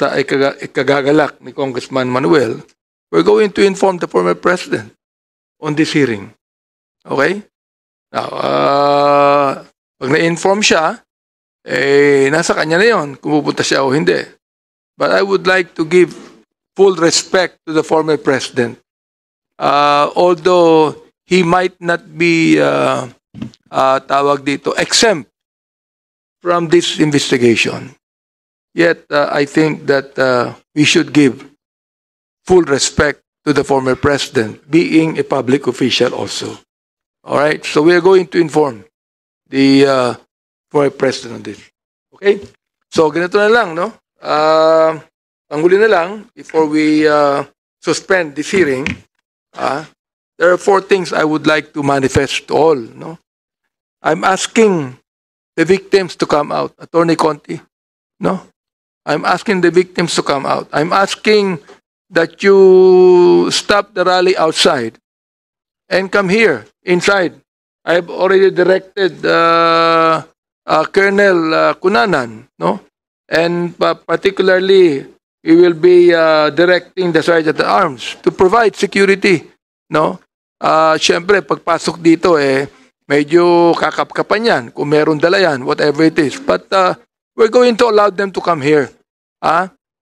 sa ikagagalak ni Congressman Manuel, we're going to inform the former president on this hearing. Okay? Now, pag na-inform siya, nasa kanya na yun kung pupunta siya o hindi. But I would like to give full respect to the former president. Although he might not be tawag dito, exempt from this investigation. Yet, I think that we should give full respect to the former president, being a public official also. All right? So we are going to inform the former president on this. Okay? So, ganito na lang, no? Panghuli na lang, before we suspend this hearing, there are 4 things I would like to manifest to all, no? I'm asking the victims to come out. Attorney Conti, no? I'm asking the victims to come out. I'm asking that you stop the rally outside and come here, inside. I've already directed Colonel Cunanan, no? And particularly, we will be directing the Sergeant at Arms to provide security, no? Siyempre, pagpasok dito, medyo kakapkapan yan, kung meron dala yan, whatever it is. But we're going to allow them to come here.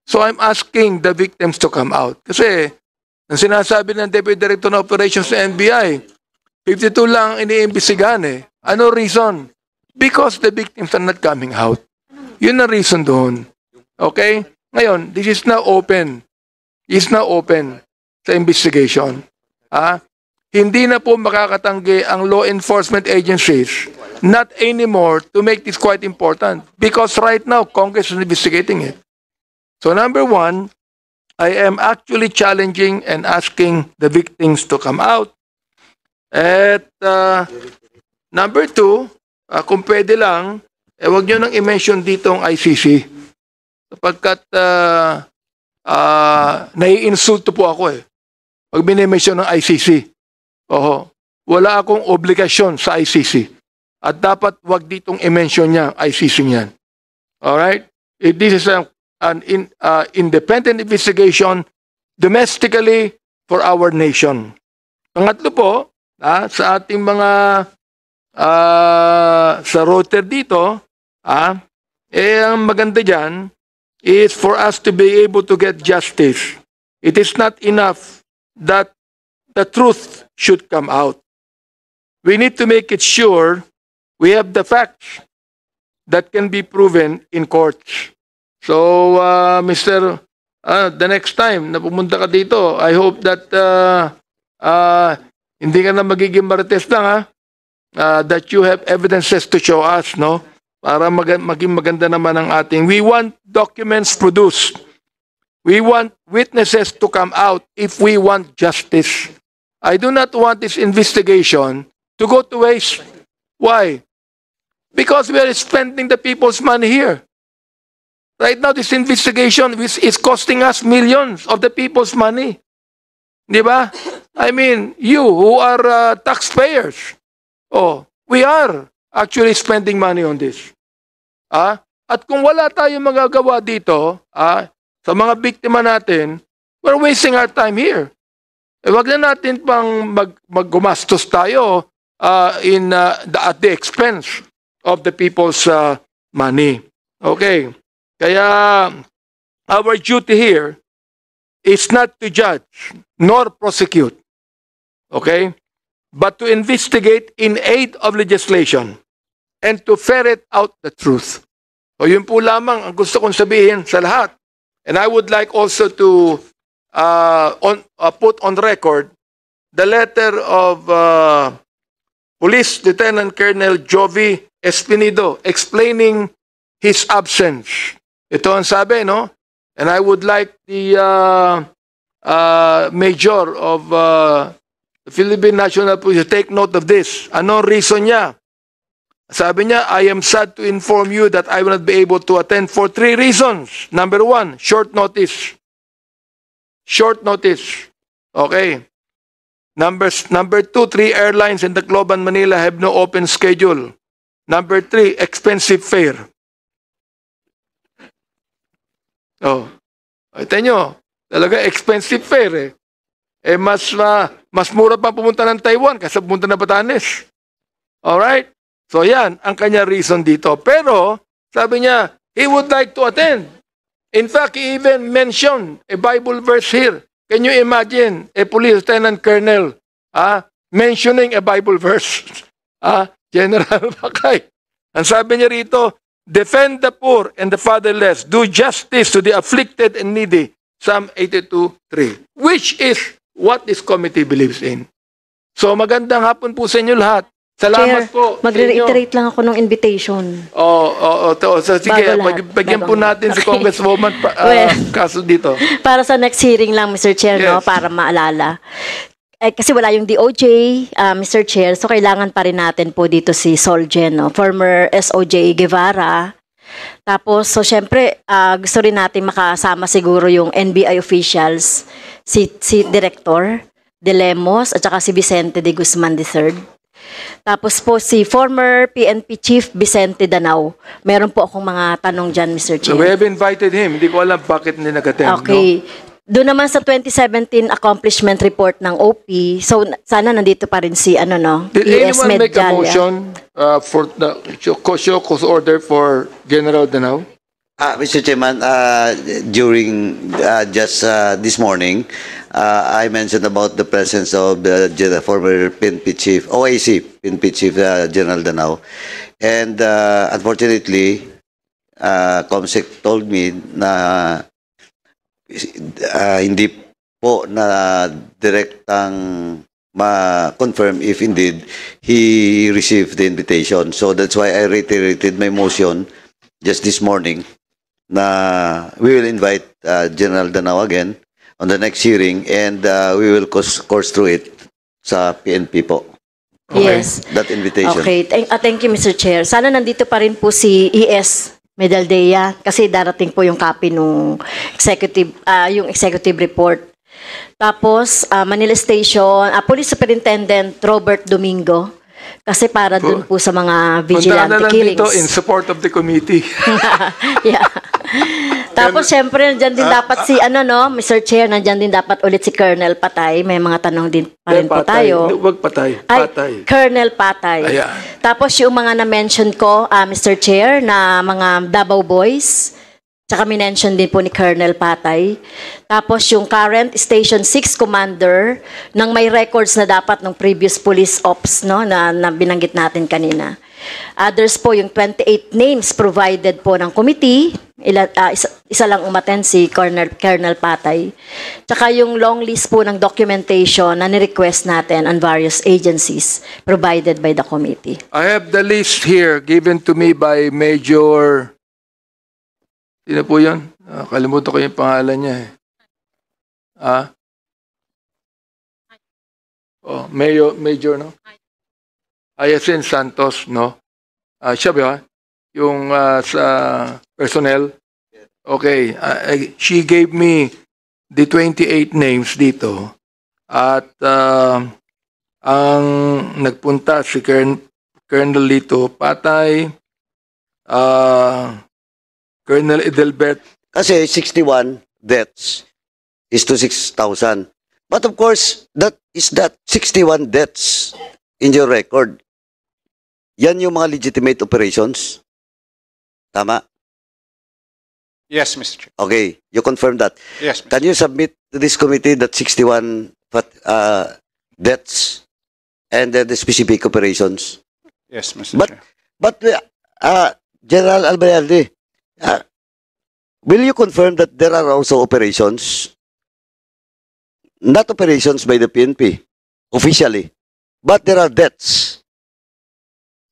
So I'm asking the victims to come out. Kasi, ang sinasabi ng Deputy Director ng Operations ng NBI, 52 lang iniimbestigahan Ano reason? Because the victims are not coming out. Yun ang reason doon. Okay? Ngayon, this is now open. Is now open sa investigation. Hindi na po makakatanggi ang law enforcement agencies, not anymore, to make this quite important. Because right now, Congress is investigating it. So number 1, I am actually challenging and asking the victims to come out. At number 2, kung pwede lang, huwag nyo nang i-mention dito ang ICC. Sapagkat nai-insulto po ako pag binimension ng ICC. Wala akong obligasyon sa ICC. At dapat wag ditong i-mention niya ang ICC niyan. Alright? This is an independent investigation domestically for our nation. Pangatlo po, sa ating mga sa router dito, ang maganda dyan is for us to be able to get justice. It is not enough that the truth should come out. We need to make it sure we have the facts that can be proven in courts. So, Mr. The next time na pumunta ka dito, I hope that hindi ka na magiging marites lang, that you have evidences to show us, no? Para maging maganda naman ang ating. We want documents produced. We want witnesses to come out if we want justice. I do not want this investigation to go to waste. Why? Because we are spending the people's money here. Right now, this investigation is costing us millions of the people's money. Di ba? I mean, you who are taxpayers, we are actually spending money on this. At kung wala tayong magagawa dito, sa mga biktima natin, we're wasting our time here. Wag na natin pang maggumastos tayo at the expense of the people's money. Okay. Kaya our duty here is not to judge nor prosecute. Okay? But to investigate in aid of legislation and to ferret out the truth. So yun po lamang ang gusto kong sabihin sa lahat. And I would like also to put on record the letter of Police Lieutenant Colonel Jovi Espinido explaining his absence. Ito ang sabi, no? And I would like the Major of the Philippine National Police to take note of this. Anong reason niya? Sabi niya, I am sad to inform you that I will not be able to attend for 3 reasons. Number 1, short notice. Short notice. Okay. Number 2, 3 airlines in Tacloban, Manila have no open schedule. Number 3, expensive fare. Ito nyo, talaga expensive fare eh. Mas mura pa pumunta ng Taiwan kaysa pumunta ng Batanes. Alright? So yan, ang kanya reason dito. Pero, sabi niya, he would like to attend. In fact, he even mentioned a Bible verse here. Can you imagine a police lieutenant colonel mentioning a Bible verse? General Bakay. Ang sabi niya rito, defend the poor and the fatherless, do justice to the afflicted and needy. Psalm 82:3. Which is what this committee believes in. So magandang hapon po sa inyo lahat. Salamat Chair, po. magre-reiterate lang ako ng invitation. So, sige, bigyan po natin si Congresswoman kaso dito. Para sa next hearing lang, Mr. Chair, no, Yes. para maalala. Kasi wala yung DOJ, Mr. Chair, so kailangan pa rin natin po dito si Solgen, no, former SOJ Guevara. Tapos, so syempre, gusto rin natin makasama siguro yung NBI officials, si Director De Lemos at saka si Vicente de Guzman III. Tapos po si former PNP Chief Vicente Danao. Meron po akong mga tanong dyan, Mr. Chair. So we have invited him. Hindi ko alam bakit hindi nag-attend. Okay. Doon naman sa 2017 accomplishment report ng OP, so sana nandito pa rin si Did ES anyone make a Medjalia. motion for the show cause order for General Danao? Mr. Chairman, during just this morning, I mentioned about the presence of the former PNP Chief, OAC, PNP Chief General Danao. And unfortunately, COMSEC told me na hindi po na direktang ma-confirm if indeed he received the invitation. So that's why I reiterated my motion just this morning na we will invite General Danao again on the next hearing and we will course through it sa PNP po. Okay. Yes. That invitation. Okay. Thank you, Mr. Chair. Sana nandito pa rin po si ES Medaldea kasi darating po yung copy nung yung executive report. Tapos, Manila Station, Police Superintendent Robert Domingo kasi para dun po sa mga Punta na vigilante lang killings. dito in support of the committee. Yeah. Tapos, syempre, nandyan din dapat si, Mr. Chair, nandyan din dapat ulit si Colonel Patay. May mga tanong din pa rin po tayo. Huwag patay. Ay, Patay. Colonel Patay. Ayan. Tapos yung mga na-mention ko, Mr. Chair, na mga Davao Boys, tsaka minention din po ni Colonel Patay. Tapos yung current Station 6 Commander, nang may records na dapat ng previous police ops, no, na binanggit natin kanina. Others po, yung 28 names provided po ng committee, isa lang umattend si Colonel Patay. Tsaka yung long list po ng documentation na ni-request natin on various agencies provided by the committee. I have the list here given to me by Major... Sino po yun? Kalimutan ko yung pangalan niya eh. Major, no? Ayasin Santos, no? Siya ba? Yung sa personnel. Okay. She gave me the 28 names dito. At ang nagpunta si Colonel Lito Patay, Colonel Edelbert. Kasi 61 deaths is to 6,000. But of course, that 61 deaths in your record. Yan yung mga legitimate operations. Tama? Yes, Mr. Chair. Okay, you confirm that. Yes, Mr. Can you submit to this committee that 61 deaths and the specific operations? Yes, Mr. But- Chair. But General Albayalde, will you confirm that there are also operations, not operations by the PNP officially, but there are deaths.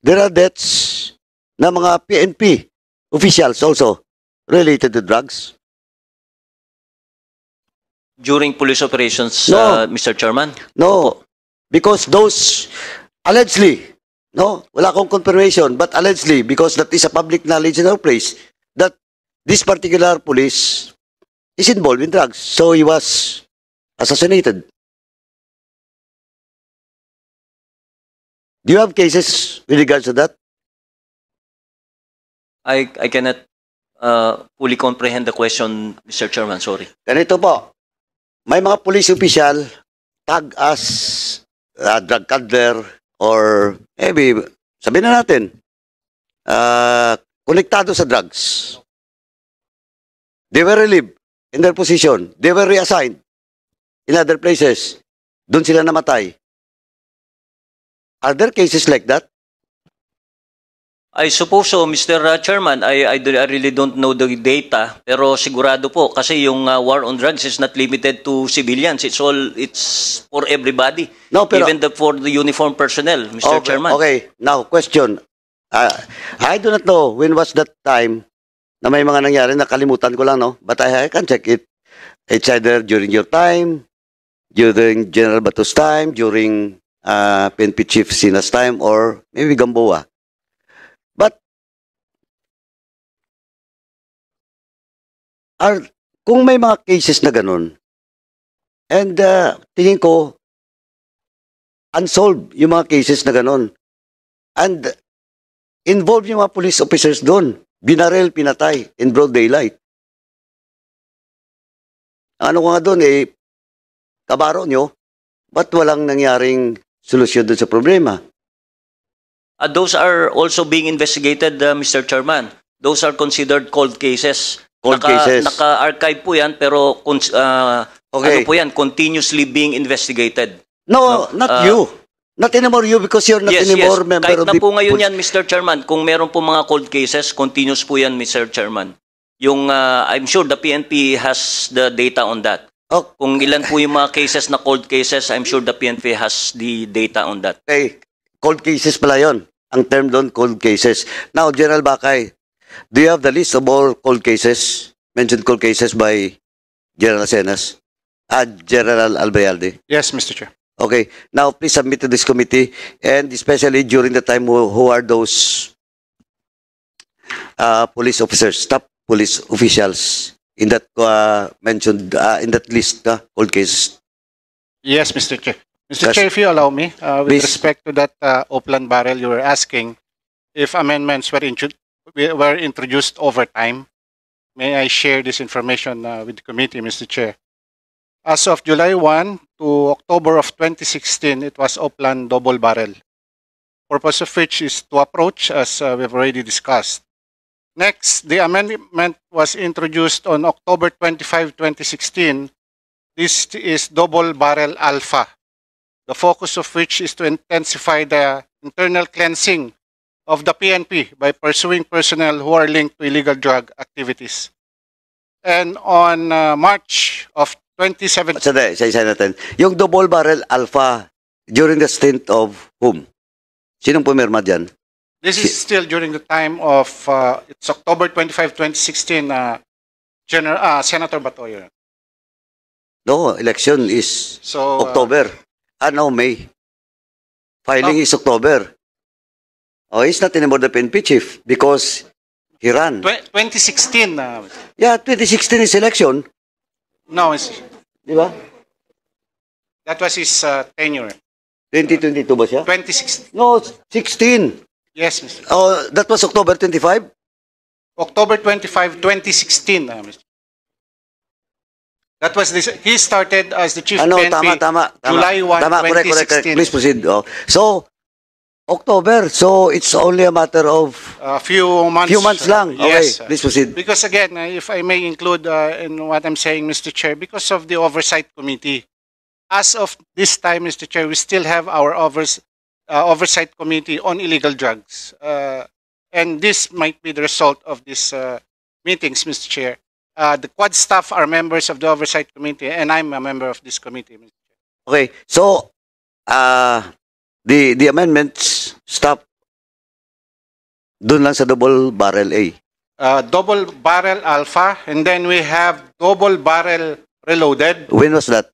There are deaths na mga PNP officials also related to drugs. During police operations, No. Mr. Chairman? No, because those allegedly, no, wala akong confirmation, but allegedly, because that is a public knowledge in our place, that this particular police is involved in drugs. So he was assassinated. Do you have cases with regards to that? I cannot fully comprehend the question, Mr. Chairman. Sorry. Ganito po, may mga police official tag as drug cuddler or maybe, sabihin na natin, konektado sa drugs. They were relieved in their position. They were reassigned in other places. Doon sila namatay. Are there cases like that? I suppose so, Mr. Chairman. I really don't know the data, pero sigurado po kasi yung war on drugs is not limited to civilians. It's for everybody. No, pero Even for the uniformed personnel, Mr. Chairman. Okay, now question. I do not know when was that time na may mga nangyari, nakalimutan ko lang, no? But I can check it. It's either during your time, during General Bato's time, during PNP Chief Sina's time, or maybe Gamboa. But kung may mga cases na ganun, and tingin ko, unsolved yung mga cases na ganun, and involved yung mga police officers doon, binaril, pinatay, in broad daylight. Ano ko nga doon, kabaro nyo, ba't walang nangyaring solusyon doon sa problema? Those are also being investigated, Mr. Chairman. Those are considered cold cases. Cold cases. Naka-archive po yan, pero Okay. ano po yan, continuously being investigated. No, not you. Not anymore you because you're not anymore member Kahit of na the... po ngayon yan, Mr. Chairman, kung meron po mga cold cases, continuous po yan, Mr. Chairman. Yung, I'm sure the PNP has the data on that. Oh, Kung ilan po yung mga cases na cold cases, I'm sure the PNP has the data on that. okay, cold cases pala yun. Ang term doon, cold cases. Now, General Bakay, do you have the list of all cold cases, mentioned cold cases by General Cenas? General Albayalde? Yes, Mr. Chair. Okay, now please submit to this committee, and especially during the time who are those police officers, top police officials in that mentioned in that list, cold cases. Yes, Mr. Chair. Mr. Yes. Chair, if you allow me, with Please. respect to that Oplan barrel, you were asking if amendments were introduced over time. May I share this information with the committee, Mr. Chair? As of July 1 to October of 2016, it was Oplan double barrel. Purpose of which is to approach, as we've already discussed. Next, the amendment was introduced on October 25, 2016. This is double barrel alpha, the focus of which is to intensify the internal cleansing of the PNP by pursuing personnel who are linked to illegal drug activities. And on March of 2017, Sandali, isa-isa natin. Yung double barrel alpha, during the stint of whom? Sinong pumirma dyan? this is still during the time of, it's October 25, 2016, Senator Batoyo. No, election is So, October. No, May. Filing is October. Oh, he's not anymore the PNP chief because he ran. 2016, Yeah, 2016 is election. no, Di ba? that was his tenure. 2022 ba siya? 2016. No, 16. Yes, Mr. Oh, that was October 25? October 25, 2016, Mr. That was this. He started as the chief Ano, PNP tama. July 1, Tama, correct. 2016. Please proceed. Oh. So, October. So, it's only a matter of A few months. few months lang. Okay, Yes. please proceed. Because again, if I may include in what I'm saying, Mr. Chair, because of the Oversight Committee, as of this time, Mr. Chair, we still have our Oversight Committee on illegal drugs. And this might be the result of these meetings, Mr. Chair. The Quad staff are members of the Oversight Committee, and I'm a member of this committee, Mr. Chair. Okay, so, the amendments stop dun lang sa double barrel A. Double barrel alpha, and then we have double barrel reloaded. When was that?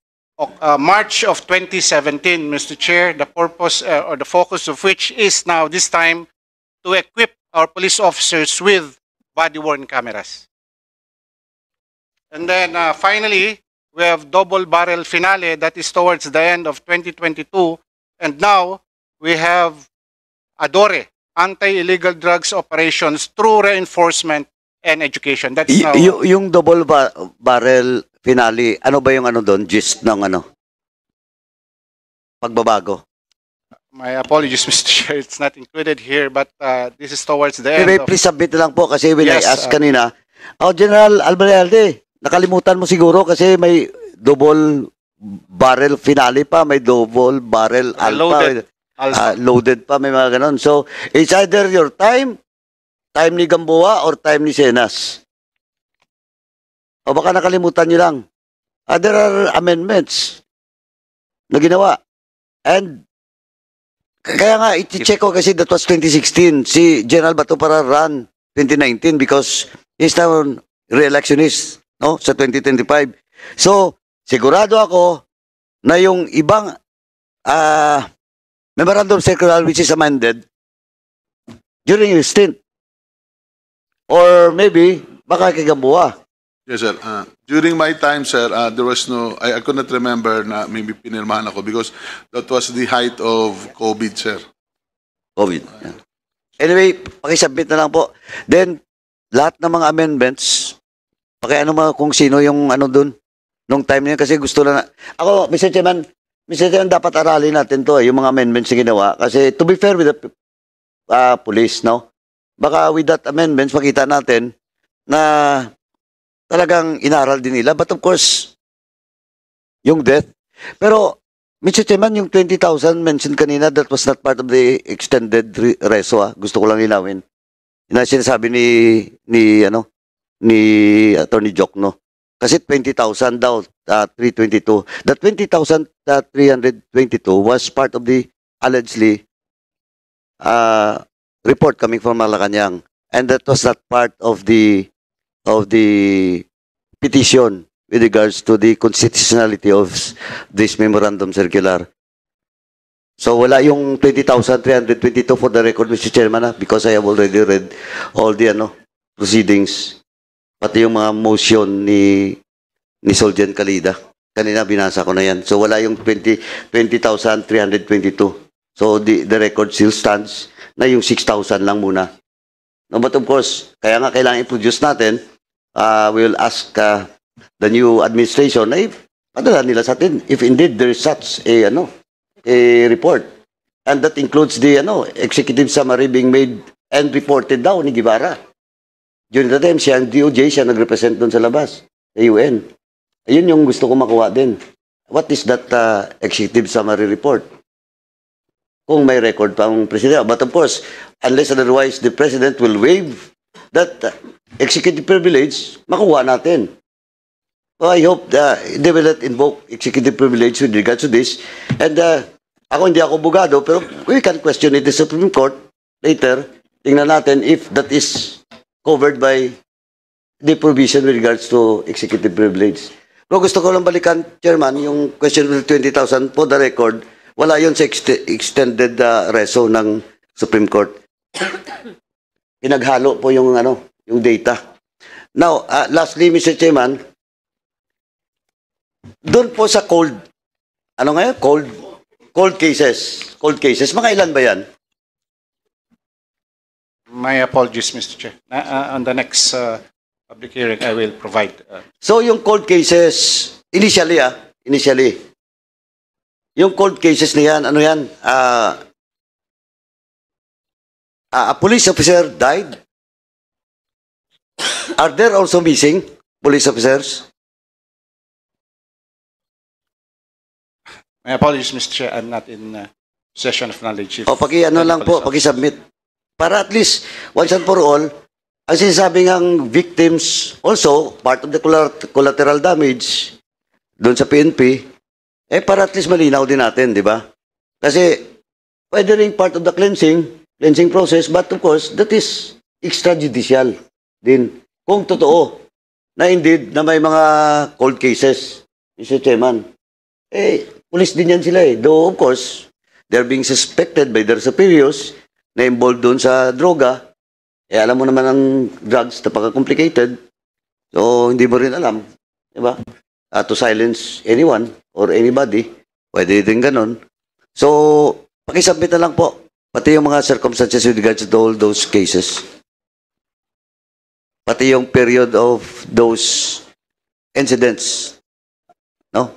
March of 2017, Mr. Chair, the purpose or the focus of which is now this time to equip our police officers with body-worn cameras. And then finally, we have double barrel finale that is towards the end of 2022. And now we have ADORE, anti-illegal drugs operations through reinforcement and education. That's Y- now, yung double barrel finale, ano ba yung ano doon? Gist ng ano? Pagbabago. my apologies, Mr. Chair, it's not included here, but this is towards the end May of, please submit na lang po kasi when Yes, I asked kanina, General Alvarez, nakalimutan mo siguro kasi may double barrel finale pa, may double barrel Loaded. alpha, loaded pa, may mga ganon. So, it's either your time ni Gamboa or time ni Senas. O baka nakalimutan nyo lang. There are amendments na ginawa. And kaya nga, iti-check ko kasi that was 2016. Si General Bato para run 2019 because he's now re-electionist, no? Sa 2025. So, sigurado ako na yung ibang memorandum circular which is amended during your stint. Or maybe, baka kay Gamboa. Yes, sir. During my time, sir, there was no, I could not remember na maybe pinirmahan ako because that was the height of COVID, sir. COVID. Yeah. Anyway, pakisubmit na lang po. Then, lahat ng mga amendments, pakiano mga kung sino yung ano dun, nung time niya kasi gusto lang na, ako, Mr. Chairman, dapat aralin natin to, yung mga amendments na ginawa. Kasi to be fair with the police, no? Baka with that amendments, makita natin na talagang inaral din nila. But of course, yung death. Pero, Mr. Chairman, yung 20,000 mentioned kanina, that was not part of the extended reso. Gusto ko lang linawin. Na sinasabi ni Attorney Jokno. Kasi 20,000 daw, 322. The 20,322 was part of the allegedly report coming from Malacanang. And that was not part of the petition with regards to the constitutionality of this memorandum circular. So wala yung 20,322 for the record, Mr. Chairman, because I have already read all the proceedings, pati yung mga motion ni Soljen Calida. Kanina binasa ko na yan. So wala yung 20,322. So the record still stands na yung 6,000 lang muna. No, but of course, kaya nga kailangan i-produce natin. We will ask the new administration na padala nila sa atin if indeed there is such a report. And that includes the executive summary being made and reported daw ni Guevara. During the time, siya ang DOJ, siya nag-represent doon sa labas, sa UN. Ayun yung gusto ko makuha din. What is that executive summary report? Kung may record pa ang president. But of course, unless otherwise the president will waive that executive privilege, makuha natin. So I hope they will not invoke executive privilege with regards to this. And ako hindi ako abogado, pero we can question it in the Supreme Court later. Tingnan natin if that is covered by the provision with regards to executive privilege. Pero gusto ko lang balikan, Chairman, yung question of 20,000 for the record, wala yun sa extended reso ng Supreme Court. Pinaghalo po yung yung data. Now, lastly, Mr. Chairman, doon po sa cold cases, mga ilan ba yan? my apologies, Mr. Chair. On the next public hearing, I will provide. So yung cold cases, initially, yung cold cases na yan, ano yan? A police officer died. Are there also missing police officers? My apologies, Mr. Chair. I'm not in possession of knowledge. O paki-submit. Para at least, once and for all, ang sinasabi ng victims, also, part of the collateral damage, doon sa PNP, para at least malinaw din natin, di ba? Kasi, pwede rin part of the cleansing process, but of course, that is extrajudicial din. Kung totoo, na indeed, na may mga cold cases, Mr. Chairman, police din yan sila Though, of course, they're being suspected by their superiors na involved doon sa droga. Alam mo naman ang drugs, napaka-complicated. So, hindi mo rin alam. Diba? To silence anyone or anybody. Pwede din ganon. So, pakisubmit na lang po. Pati yung mga circumstances with regards to all those cases. pati yung period of those incidents. No?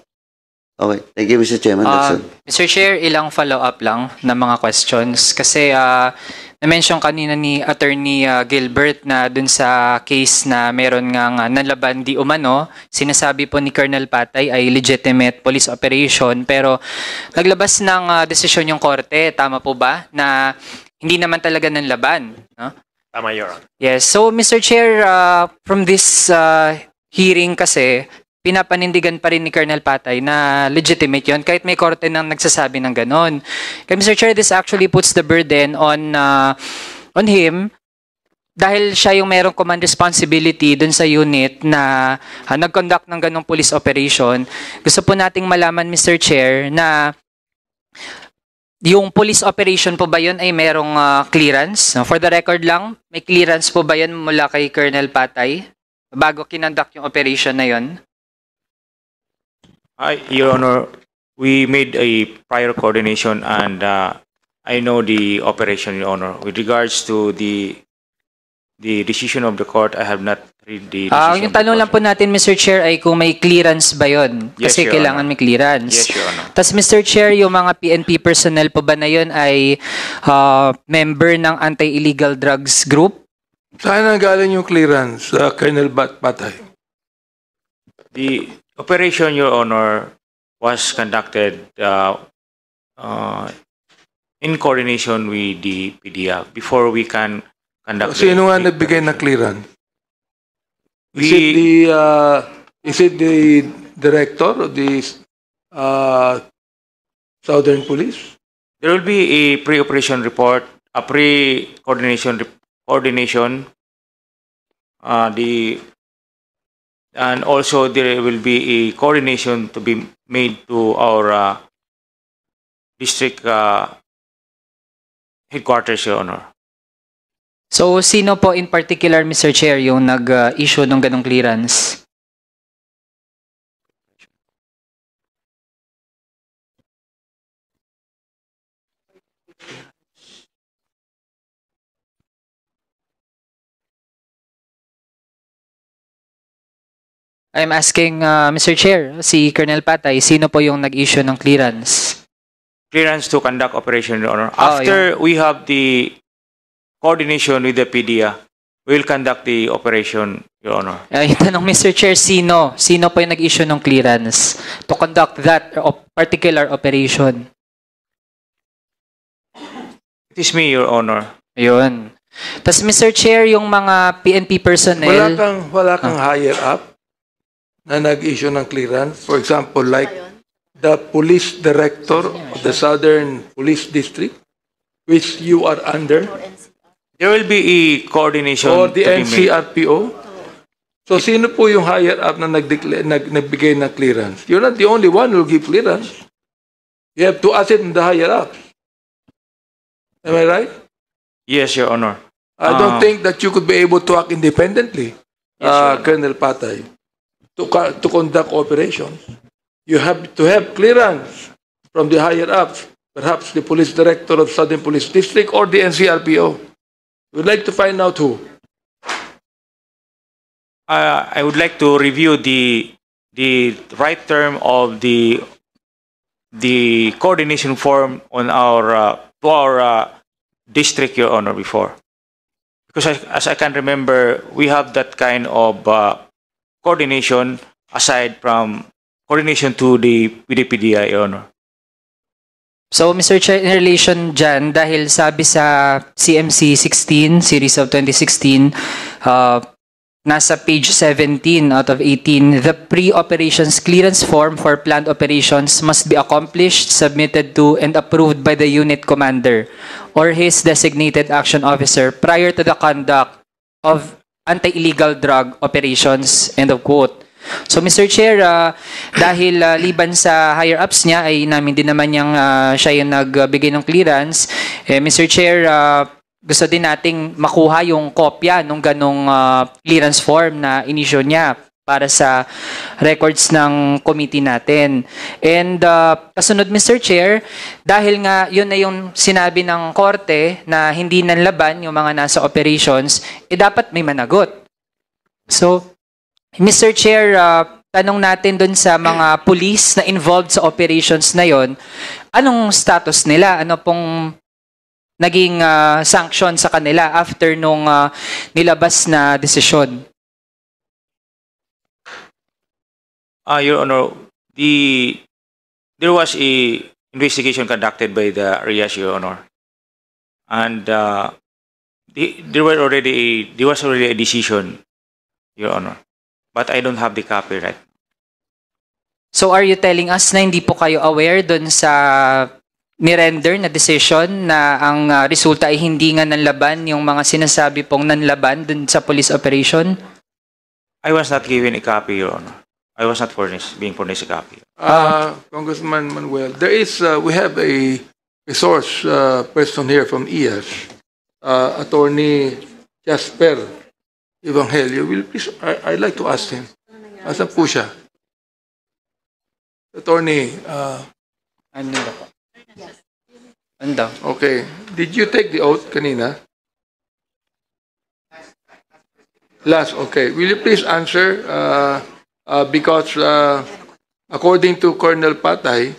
Okay. Thank you, Mr. Chairman. That's all. Mr. Chair, ilang follow-up lang na mga questions. Kasi na-mention kanina ni Attorney Gilbert na dun sa case na meron nga nalaban di umano, sinasabi po ni Colonel Patay ay legitimate police operation. Pero naglabas ng desisyon yung korte, tama po ba, na hindi naman talaga nanlaban? No? Tama, Your Honor. Yes. So, Mr. Chair, from this hearing kasi, pinapanindigan pa rin ni Colonel Patay na legitimate yon kahit may korte nang nagsasabi ng ganon. Kaya Mr. Chair, this actually puts the burden on him dahil siya yung merong command responsibility dun sa unit na nag-conduct ng ganong police operation. Gusto po nating malaman, Mr. Chair, na yung police operation po ba yun ay merong clearance? For the record lang, may clearance po ba yun mula kay Colonel Patay bago kinonduct yung operation na yun? Your Honor, we made a prior coordination and I know the operation, Your Honor. With regards to the decision of the court, I have not read the decision. Yung tanong lang po natin, Mr. Chair, ay kung may clearance ba yun? Yes, Kasi Your kailangan Honor. may clearance. Yes, Your Honor. Tapos, Mr. Chair, yung mga PNP personnel po ba na yun ay member ng anti-illegal drugs group? Saan ang galing yung clearance, Colonel Patay? The operation, Your Honor, was conducted in coordination with the PDEA before we can conduct. Sino nga nagbigay ng clearance? We, Is it the director of the Southern Police? there will be a pre-operation report, a pre-coordination and also there will be a coordination to be made to our district headquarters, Your Honor. So, sino po in particular, Mr. Chair, yung nag-issue ng ganong clearance? I'm asking, Mr. Chair, si Colonel Patay, sino po yung nag-issue ng clearance? Clearance to conduct operation, Your Honor. Oh, After we have the coordination with the PDEA, we will conduct the operation, Your Honor. Yung tanong, Mr. Chair, sino? Sino po yung nag-issue ng clearance to conduct that particular operation? It is me, Your Honor. Ayun. Tapos, Mr. Chair, yung mga PNP personnel... Wala kang higher up na nag-issue ng clearance. For example, like the police director of the Southern Police District, which you are under, There will be a coordination or the to be made. NCRPO. So, sino po yung higher up na nagbigay ng clearance? You're not the only one who will give clearance. You have to ask it in the higher up. Am I right? Yes, Your Honor. I don't think that you could be able to act independently, Yes, Your Honor. Colonel Patay, to conduct operations. You have to have clearance from the higher ups, perhaps the police director of Southern Police District or the NCRPO. We'd like to find out who. I would like to review the right term of the coordination form on our to our district, Your Honor, before, because as I can remember, we have that kind of coordination aside from coordination to with the PDEA, Your Honor. So, Mr. Chair, in relation dyan, dahil sabi sa CMC 16, series of 2016, nasa page 17 out of 18, the pre-operations clearance form for planned operations must be accomplished, submitted to, and approved by the unit commander or his designated action officer prior to the conduct of anti-illegal drug operations, end of quote. So, Mr. Chair, dahil liban sa higher-ups niya, ay namin din naman niyang siya yung nagbigay ng clearance. Mr. Chair, gusto din nating makuha yung kopya ng ganong clearance form na inisyo niya para sa records ng committee natin. And kasunod, Mr. Chair, dahil nga yun na yung sinabi ng korte na hindi nanlaban yung mga nasa operations, dapat may managot. So, Mr. Chair, tanong natin dun sa mga police na involved sa operations na yon, anong status nila? Ano pong naging sanction sa kanila after nung nilabas na desisyon? Your Honor, there was a investigation conducted by the RIAS, Your Honor, and there was already a decision, Your Honor, but I don't have the copy right. So are you telling us na hindi po kayo aware dun sa ni-render na decision na ang resulta ay hindi nga nanlaban yung mga sinasabi pong nanlaban dun sa police operation? I was not given a copy, Your Honor. I was not being furnished a copy. Congressman Manuel, there is, we have a resource person here from IAS, Attorney Jasper Evangelio. Will please, I'd like to ask him. Asan po siya? Attorney, Ano ba po? Ano? okay. Did you take the oath kanina? Last, okay. Will you please answer? Because according to Colonel Patay,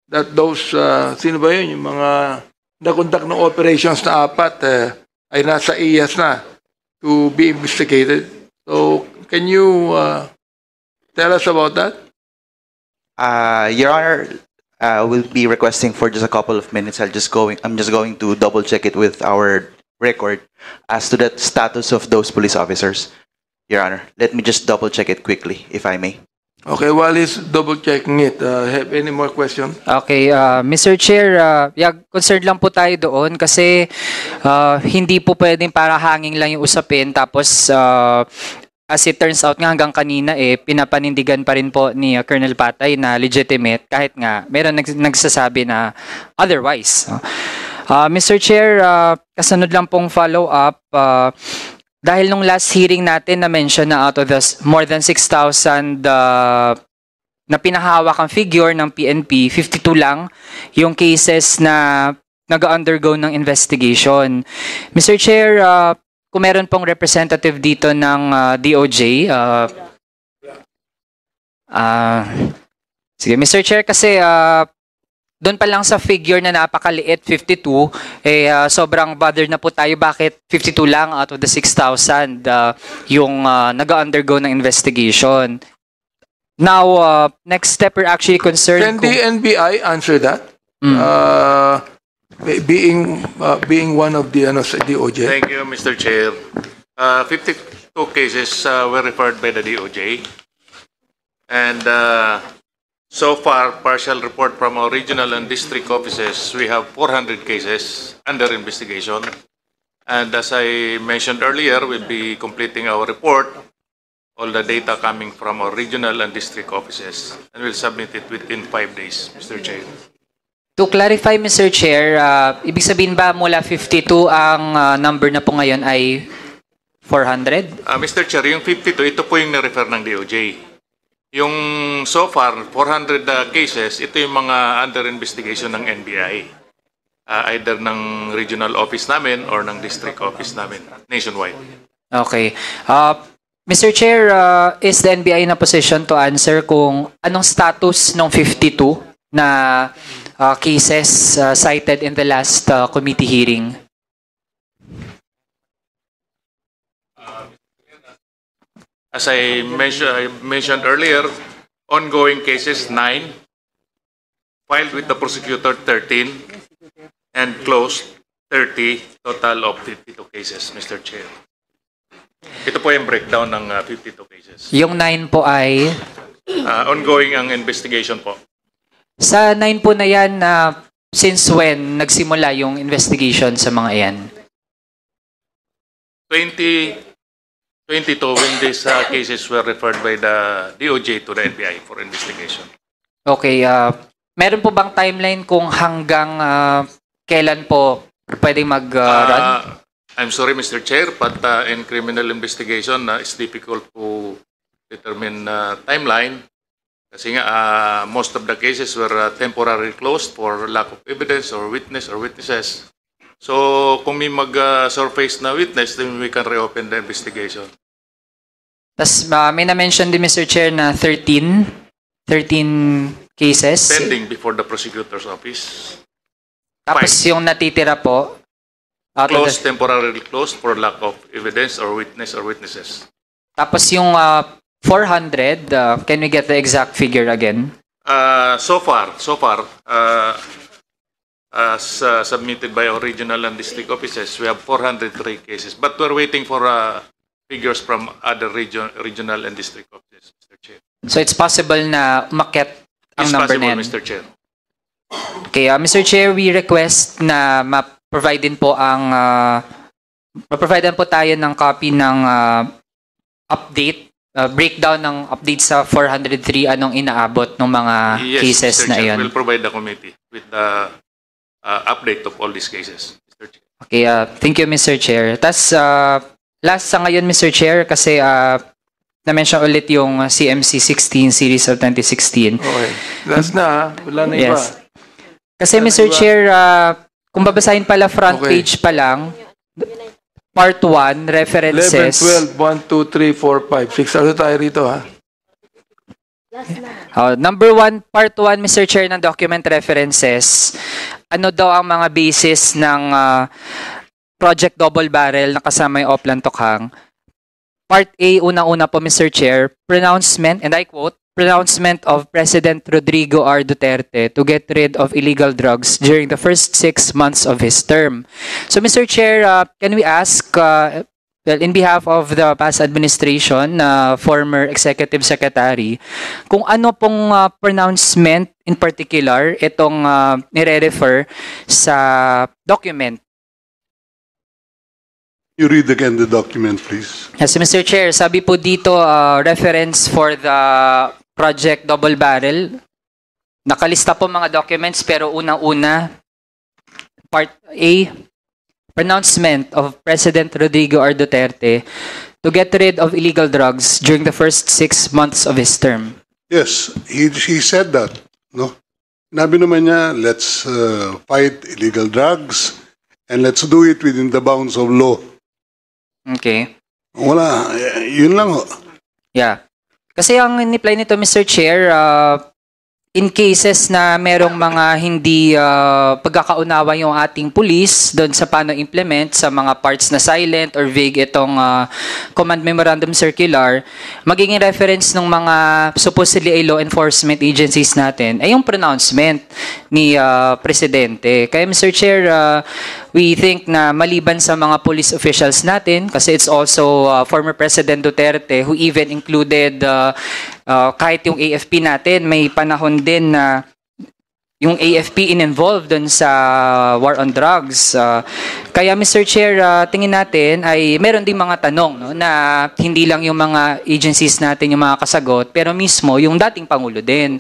that those, sino ba yun? Yung mga nakondak ng operations na apat ay nasa IAS na to be investigated. So, can you tell us about that? Your Honor, we'll be requesting for just a couple of minutes. I'm just going to double check it with our record as to the status of those police officers. Your Honor, let me just double check it quickly, if I may. Okay, while he's double checking it, have any more questions? Okay, Mr. Chair, concerned lang po tayo doon kasi hindi po pwedeng para hanging lang yung usapin tapos as it turns out nga hanggang kanina pinapanindigan pa rin po ni Colonel Patay na legitimate kahit nga meron nagsasabi na otherwise. Mr. Chair, kasunod lang pong follow-up, dahil nung last hearing natin na-mention na out of the more than 6,000 na pinahawak ang figure ng PNP, 52 lang yung cases na nag-undergo ng investigation. Mr. Chair, kung meron pong representative dito ng DOJ, sige, Mr. Chair, kasi doon pa lang sa figure na napakaliit, 52, sobrang bothered na po tayo. Bakit 52 lang out of the 6,000 yung nag-undergo ng investigation? Now, next step we're actually concerned. Can the NBI answer that? Being one of the DOJ. Thank you, Mr. Chair. 52 cases were referred by the DOJ. And so far, partial report from our regional and district offices, we have 400 cases under investigation. And as I mentioned earlier, we'll be completing our report, all the data coming from our regional and district offices, and we'll submit it within 5 days, Mr. Chair. To clarify, Mr. Chair, ibig sabihin ba mula 52 ang number na po ngayon ay 400? Mr. Chair, yung 52, ito po yung na-refer ng DOJ. Yung so far, 400 cases, ito yung mga under investigation ng NBI. Either ng regional office namin or ng district office namin, nationwide. Okay. Mr. Chair, is the NBI in a position to answer kung anong status ng 52 na cases cited in the last committee hearing? As I mentioned earlier, ongoing cases 9, filed with the prosecutor 13, and closed 30, total of 52 cases, Mr. Chair. Ito po yung breakdown ng 52 cases. Yung 9 po ay? Ongoing ang investigation po. Sa 9 po na yan, since when nagsimula yung investigation sa mga yan? 2022 when these cases were referred by the DOJ to the NBI for investigation. Okay. Meron po bang timeline kung hanggang kailan po pwedeng mag-run? I'm sorry, Mr. Chair, but in criminal investigation, it's difficult to determine timeline. Kasi nga, most of the cases were temporarily closed for lack of evidence or witness or witnesses. So, kung may mag-surface na witness, then we can reopen the investigation. Tas may na-mention din Mr. Chair na 13 cases. Pending before the prosecutor's office. Tapos yung natitira po, out of Closed, temporarily closed for lack of evidence or witness or witnesses. tapos yung 400, can we get the exact figure again? So far, as submitted by our regional and district offices, we have 403 cases. But we're waiting for figures from other regional and district offices, Mr. Chair. So it's possible na umakyat ang It's number possible, na yan. Mr. Chair. Okay, Mr. Chair, we request na ma-provide din po ang ma-provide po tayo ng copy ng update, breakdown ng update sa 403, anong inaabot ng mga Yes, cases Mr. na Chair, iyon. we'll provide the committee with the update of all these cases, Mr. Chair. Okay, thank you, Mr. Chair. Tas last sa ngayon, Mr. Chair, kasi na-mention ulit yung CMC 16 series of 2016. Okay. Last na, wala na iba. Yes. Kasi Mr. Chair, kung babasahin pala front Okay. page pa lang, part 1, 11, references. 12, 1, 2, 3, 4, 5, 6. Ano tayo rito, ha? Number 1, part 1, Mr. Chair, ng document references. Ano daw ang mga basis ng Project Double Barrel na kasama yung Oplan Tokhang? Part A, unang-una po, Mr. Chair, pronouncement, and I quote, pronouncement of President Rodrigo R. Duterte to get rid of illegal drugs during the first 6 months of his term. So, Mr. Chair, can we ask, well, in behalf of the past administration, former Executive Secretary, kung ano pong pronouncement in particular itong nire-refer sa document? You read again the document, please. Yes, Mr. Chair, sabi po dito, reference for the Project Double Barrel. Nakalista po mga documents, pero unang-una, Part A, pronouncement of President Rodrigo R. Duterte to get rid of illegal drugs during the first 6 months of his term. Yes, he said that. No, Nabi naman niya, let's fight illegal drugs and let's do it within the bounds of law. Okay. Wala, yun lang ho. Yeah. Kasi ang in-apply nito, Mr. Chair, in cases na merong mga hindi pagkakaunawa yung ating police doon sa paano implement sa mga parts na silent or vague itong command memorandum circular, magiging reference ng mga supposedly ay law enforcement agencies natin ay yung pronouncement ni Presidente. Kaya Mr. Chair, we think na maliban sa mga police officials natin, kasi it's also former President Duterte who even included kahit yung AFP natin, may panahon din na yung AFP in-involved dun sa war on drugs. Kaya Mr. Chair, tingin natin ay meron ding mga tanong, no, na hindi lang yung mga agencies natin yung mga kasagot, pero mismo yung dating Pangulo din.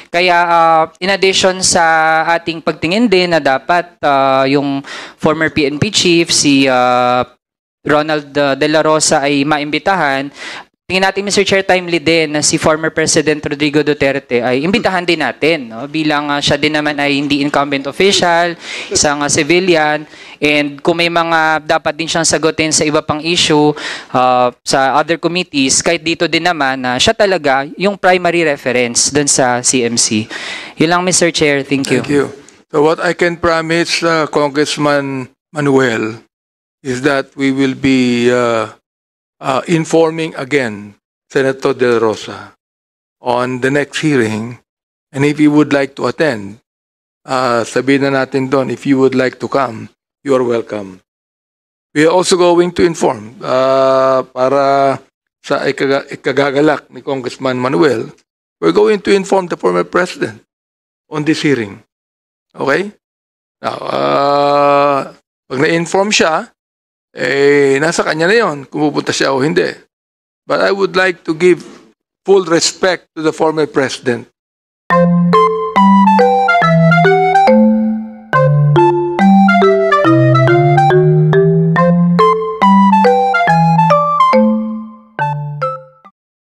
Kaya in addition sa ating pagtingin din na dapat yung former PNP chief, si Ronald De La Rosa ay maimbitahan, tingin natin, Mr. Chair, timely din na si former President Rodrigo Duterte ay imbitahan din natin, no? Bilang siya din naman ay hindi incumbent official, isang civilian, and kung may mga dapat din siyang sagutin sa iba pang issue sa other committees, kahit dito din naman na siya talaga yung primary reference dun sa CMC. Yun lang, Mr. Chair. Thank you. Thank you. So what I can promise Congressman Manuel is that we will be informing again Senator De La Rosa on the next hearing, and if you would like to attend, sabihin na natin doon, if you would like to come, you are welcome. We are also going to inform para sa ikagagalak ni Congressman Manuel, we're going to inform the former president on this hearing. Okay? Now, pag na-inform siya, nasa kanya na yun kung pupunta siya o hindi. But I would like to give full respect to the former president.